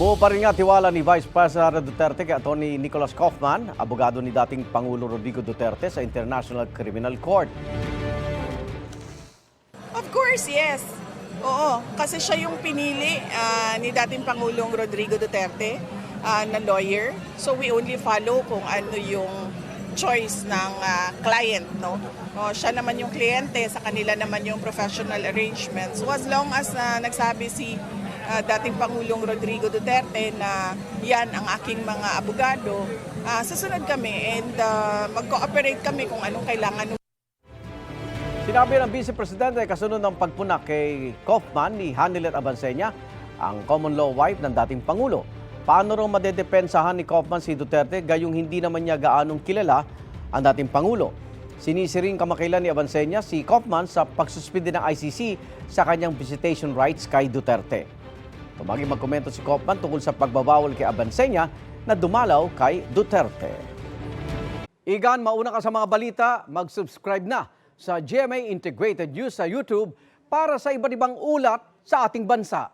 Buo pa rin nga tiwala ni Vice President Duterte kay Atty. Nicolas Kaufman, abogado ni dating Pangulo Rodrigo Duterte sa International Criminal Court. Of course, yes. Oo, kasi siya yung pinili ni dating Pangulong Rodrigo Duterte na lawyer. So we only follow kung ano yung choice ng client, no? Siya naman yung kliyente, sa kanila naman yung professional arrangements. So as long as nagsabi si dating Pangulong Rodrigo Duterte na yan ang aking mga abogado, susunod kami and mag-cooperate kami kung anong kailangan. Sinabi ng Vice Presidente kasunod ng pagpuna kay Kaufman ni Hanilet Abansenya, ang common law wife ng dating Pangulo. Paano raw madedepensahan ni Kaufman si Duterte gayong hindi naman niya gaanong kilala ang dating Pangulo? Sinisiring kamakailan ni Abansenya si Kaufman sa pagsuspindi ng ICC sa kanyang visitation rights kay Duterte. Tumagi magkomento si Kaufman tungkol sa pagbabawal kay Abansenya na dumalaw kay Duterte. Igan, mauna ka sa mga balita, mag-subscribe na sa GMA Integrated News sa YouTube para sa iba't ibang ulat sa ating bansa.